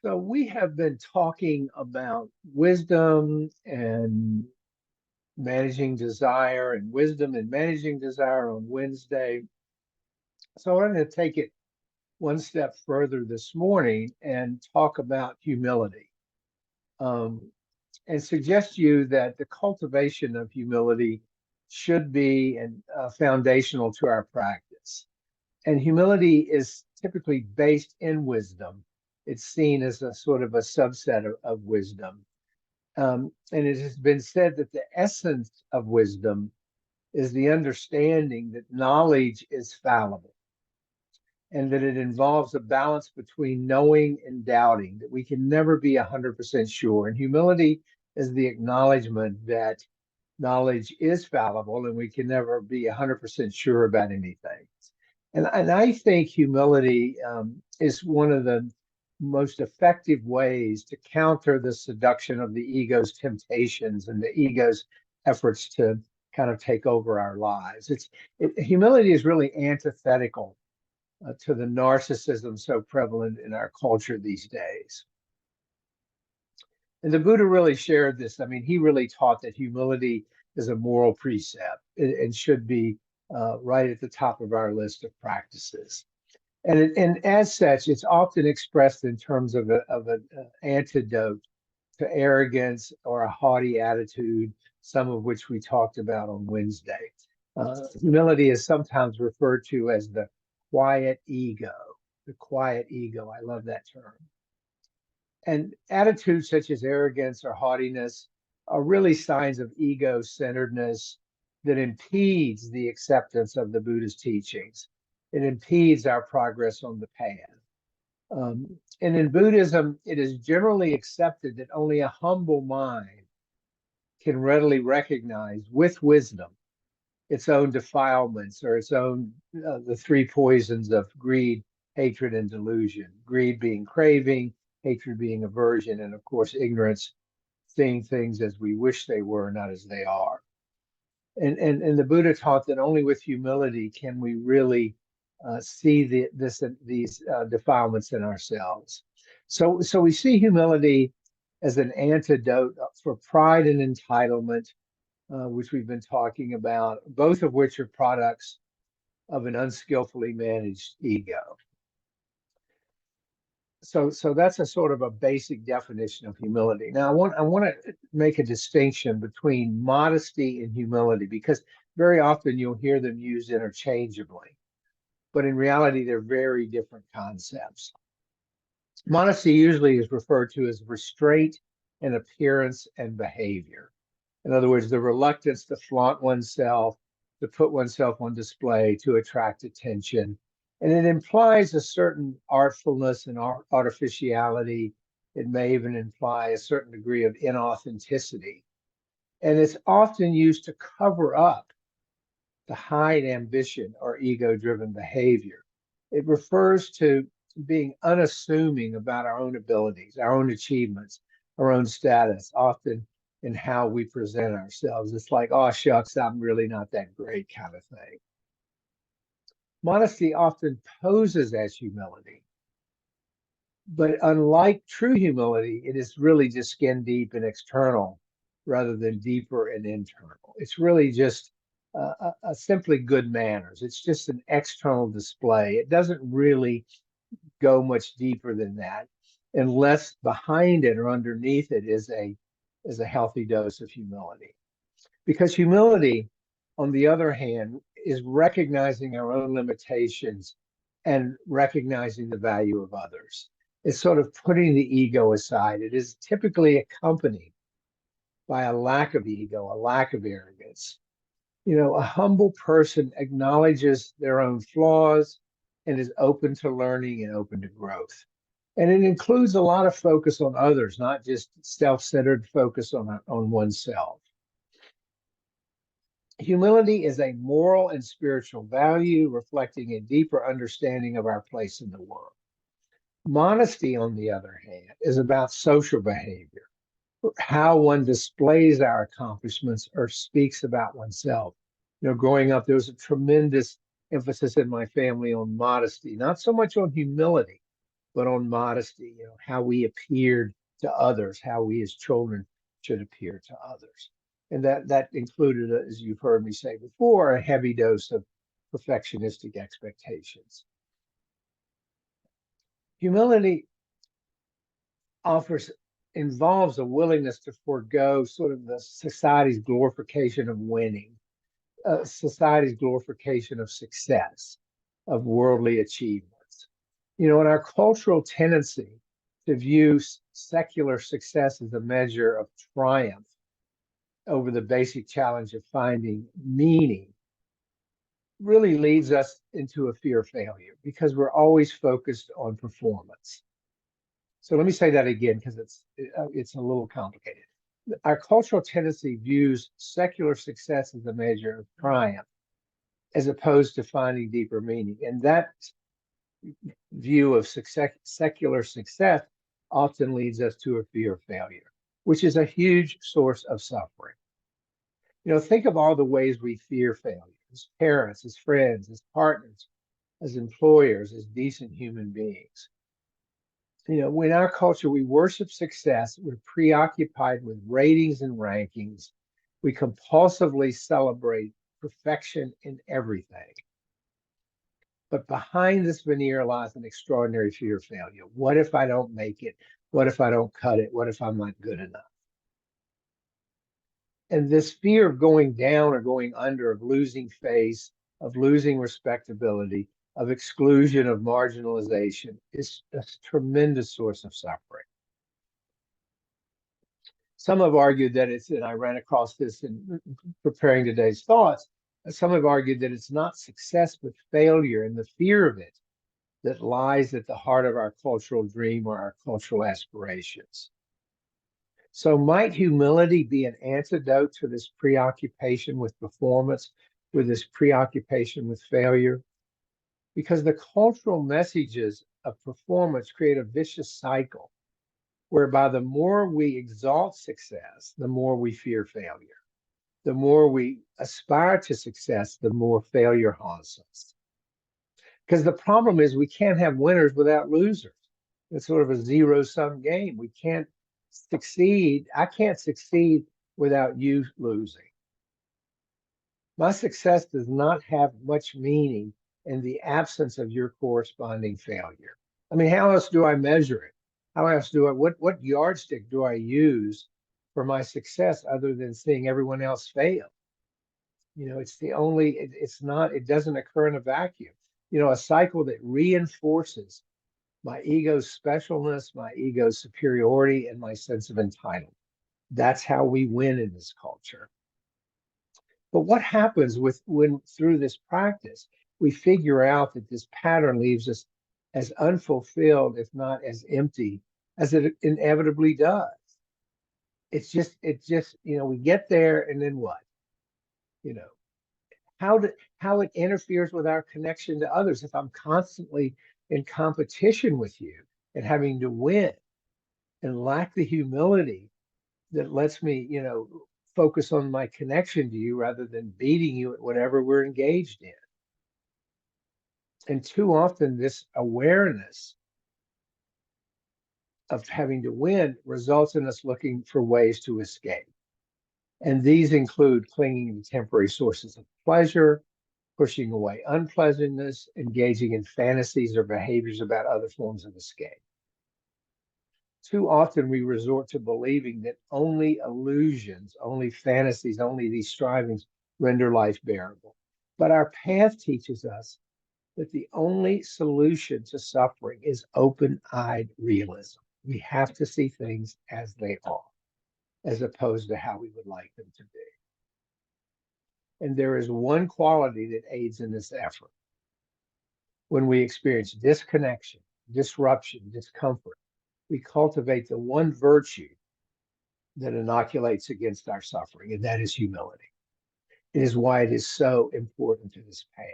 So we have been talking about wisdom and managing desire and wisdom and managing desire on Wednesday. So I'm going to take it one step further this morning and talk about humility um, and suggest to you that the cultivation of humility should be foundational to our practice. And humility is typically based in wisdom. It's seen as a sort of a subset of wisdom. And it has been said that the essence of wisdom is the understanding that knowledge is fallible and that it involves a balance between knowing and doubting, that we can never be 100% sure. And humility is the acknowledgement that knowledge is fallible and we can never be 100% sure about anything. And I think humility is one of the most effective ways to counter the seduction of the ego's temptations and the ego's efforts to kind of take over our lives. Humility is really antithetical to the narcissism so prevalent in our culture these days. And the Buddha really shared this. I mean, he really taught that humility is a moral precept and should be right at the top of our list of practices. And as such, it's often expressed in terms of an antidote to arrogance or a haughty attitude, some of which we talked about on Wednesday. Humility is sometimes referred to as the quiet ego. The quiet ego. I love that term. And attitudes such as arrogance or haughtiness are really signs of ego-centeredness that impedes the acceptance of the Buddha's teachings. It impedes our progress on the path. And in Buddhism, it is generally accepted that only a humble mind can readily recognize with wisdom its own defilements or its own, the three poisons of greed, hatred, and delusion. Greed being craving, hatred being aversion, and of course, ignorance, seeing things as we wish they were, not as they are. And the Buddha taught that only with humility can we really see these defilements in ourselves. So we see humility as an antidote for pride and entitlement, which we've been talking about, both of which are products of an unskillfully managed ego. So that's a sort of a basic definition of humility. Now I want to make a distinction between modesty and humility because very often you'll hear them used interchangeably, but in reality they're very different concepts. Modesty usually is referred to as restraint in appearance and behavior. In other words, the reluctance to flaunt oneself, to put oneself on display, to attract attention. And it implies a certain artfulness and artificiality. It may even imply a certain degree of inauthenticity. And it's often used to cover up the hide ambition or ego-driven behavior. It refers to being unassuming about our own abilities, our own achievements, our own status, often in how we present ourselves. It's like, oh, shucks, I'm really not that great kind of thing. Modesty often poses as humility, but unlike true humility, it is really just skin deep and external rather than deeper and internal. It's really just simply good manners. It's just an external display. It doesn't really go much deeper than that, unless behind it or underneath it is a healthy dose of humility. Because humility, on the other hand, is recognizing our own limitations and recognizing the value of others. It's sort of putting the ego aside. It is typically accompanied by a lack of ego, a lack of arrogance. You know, a humble person acknowledges their own flaws and is open to learning and open to growth. And it includes a lot of focus on others, not just self-centered focus on oneself. Humility is a moral and spiritual value reflecting a deeper understanding of our place in the world. Modesty, on the other hand, is about social behavior, how one displays our accomplishments or speaks about oneself. You know, growing up, there was a tremendous emphasis in my family on modesty, not so much on humility, but on modesty, how we appeared to others, how we as children should appear to others. And that included, as you've heard me say before, a heavy dose of perfectionistic expectations. Humility involves a willingness to forego sort of the society's glorification of winning, society's glorification of success, of worldly achievements. In our cultural tendency to view secular success as a measure of triumph over the basic challenge of finding meaning really leads us into a fear of failure because we're always focused on performance. So let me say that again because it's a little complicated. Our cultural tendency views secular success as a measure of triumph as opposed to finding deeper meaning. And that view of secular success often leads us to a fear of failure, which is a huge source of suffering. Think of all the ways we fear failure as parents, as friends, as partners, as employers, as decent human beings. In our culture, we worship success. We're preoccupied with ratings and rankings. We compulsively celebrate perfection in everything. But behind this veneer lies an extraordinary fear of failure. What if I don't make it? What if I don't cut it? What if I'm not good enough? And this fear of going down or going under, of losing face, of losing respectability, of exclusion, of marginalization is a tremendous source of suffering. Some have argued that and I ran across this in preparing today's thoughts, some have argued that it's not success, but failure and the fear of it that lies at the heart of our cultural dream or our cultural aspirations. So might humility be an antidote to this preoccupation with performance, with this preoccupation with failure? Because the cultural messages of performance create a vicious cycle whereby the more we exalt success, the more we fear failure. The more we aspire to success, the more failure haunts us. Because the problem is we can't have winners without losers. It's sort of a zero-sum game. We can't succeed. I can't succeed without you losing. My success does not have much meaning in the absence of your corresponding failure. I mean, how else do I measure it? How else what yardstick do I use for my success other than seeing everyone else fail? It doesn't occur in a vacuum. A cycle that reinforces my ego's specialness, my ego's superiority, and my sense of entitlement. That's how we win in this culture. But what happens when through this practice, we figure out that this pattern leaves us as unfulfilled, if not as empty, as it inevitably does? It's just, we get there and then what? How it interferes with our connection to others. If I'm constantly in competition with you and having to win and lack the humility that lets me, focus on my connection to you rather than beating you at whatever we're engaged in. And too often this awareness of having to win results in us looking for ways to escape. And these include clinging to temporary sources of pleasure, pushing away unpleasantness, engaging in fantasies or behaviors about other forms of escape. Too often we resort to believing that only illusions, only fantasies, only these strivings render life bearable. But our path teaches us that the only solution to suffering is open-eyed realism. We have to see things as they are, as opposed to how we would like them to be. And there is one quality that aids in this effort. When we experience disconnection, disruption, discomfort, we cultivate the one virtue that inoculates against our suffering, and that is humility. It is why it is so important to this path.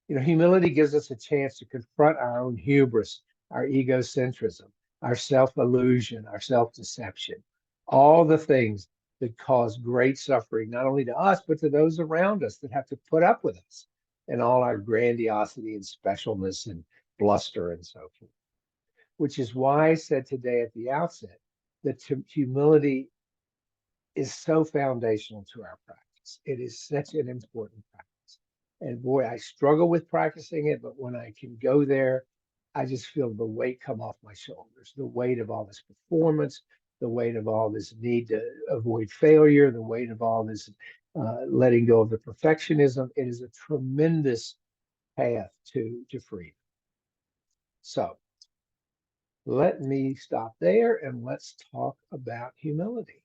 Humility gives us a chance to confront our own hubris, our egocentrism, our self-illusion, our self-deception, all the things that cause great suffering, not only to us, but to those around us that have to put up with us and all our grandiosity and specialness and bluster and so forth. which is why I said today at the outset that humility is so foundational to our practice. It is such an important practice. And boy, I struggle with practicing it, but when I can go there, I just feel the weight come off my shoulders, the weight of all this performance, the weight of all this need to avoid failure, the weight of all this letting go of the perfectionism. It is a tremendous path to freedom. So let me stop there and let's talk about humility.